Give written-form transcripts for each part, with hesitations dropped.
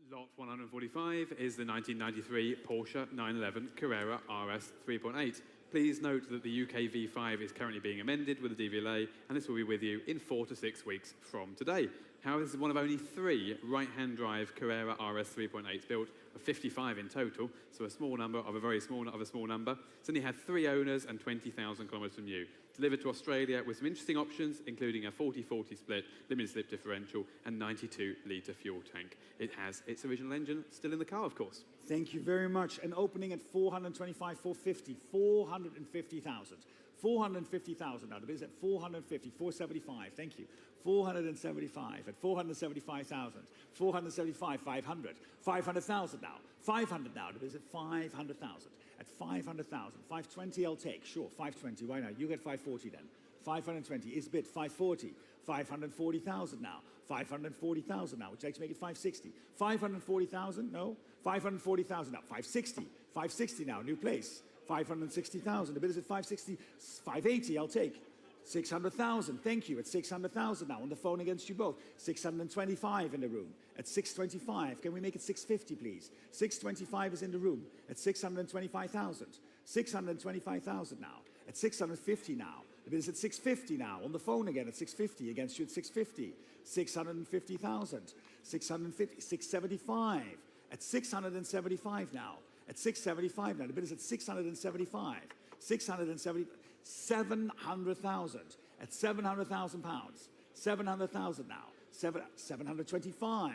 Lot 145 is the 1993 Porsche 911 Carrera RS 3.8. Please note that the UK V5 is currently being amended with a DVLA, and this will be with you in 4 to 6 weeks from today. However, this is one of only 3 right-hand drive Carrera RS 3.8s built, of 55 in total, so a small number of a very small number. It's only had 3 owners and 20,000 kilometres from new. Delivered to Australia with some interesting options, including a 40-40 split, limited slip differential, and 92-litre fuel tank. It has its original engine still in the car, of course. Thank you very much. And opening at 425, 450, 450,000. 450,000 now. The bid is at 450, 475. Thank you. 475 at 475,000. 475, 500. 500,000 now. 500 now. The bid is at 500,000. At 500,000. 520 I'll take. Sure, 520. Why not? You get 540 then. 520 is bid. 540. 540,000 now. 540,000 now, which makes make it 560. 540,000, no. 540,000 now. 560. 560 now, new place. 560,000. The bid is at 560. 580, I'll take. 600,000, thank you. At 600,000 now. On the phone against you both. 625 in the room. At 625, can we make it 650, please? 625 is in the room. At 625,000. 625,000 now. At 650 now. The bid is at 650 now. On the phone again at 650. Against you at 650. 650,000. 650. 675. At 675 now. At 675 now. The bid is at 675. 670. 700,000. At 700,000 pounds. 700,000 now. 725.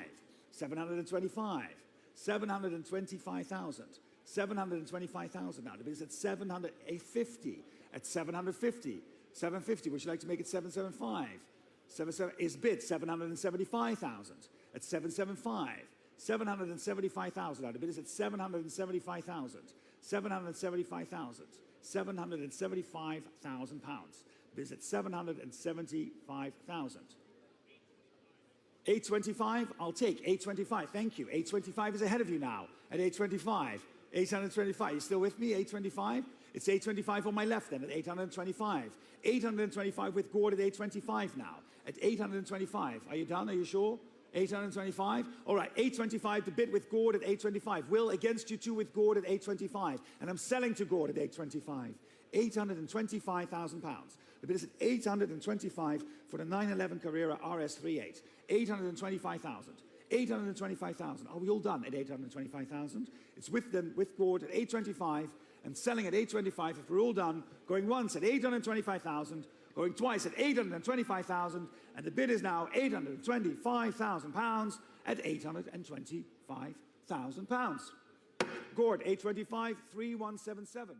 725. 725,000. 725,000 now. The bid is at 750. At 750. 750. Would you like to make it 775? 77 is bid 775,000. At 775. 775,000 now. The bid is at 775,000. 775,000. 775,000 pounds. The bid is at 775,000. 825, I'll take 825. Thank you. 825 is ahead of you now. At 825. 825. You still with me? 825. It's 825 on my left then at 825. 825 with Gord at 825 now. At 825. Are you done? Are you sure? 825. All right, 825 to bid with Gord at 825. Will against you two with Gord at 825. And I'm selling to Gord at 825. 825,000 pounds. The bid is at 825 for the 911 Carrera RS38. 825,000. 825,000. Are we all done at 825,000? It's with them, with Gord at 825 and selling at 825 if we're all done. Going once at 825,000, going twice at 825,000, and the bid is now 825,000 pounds at 825,000 pounds. Gord, 825, 3177.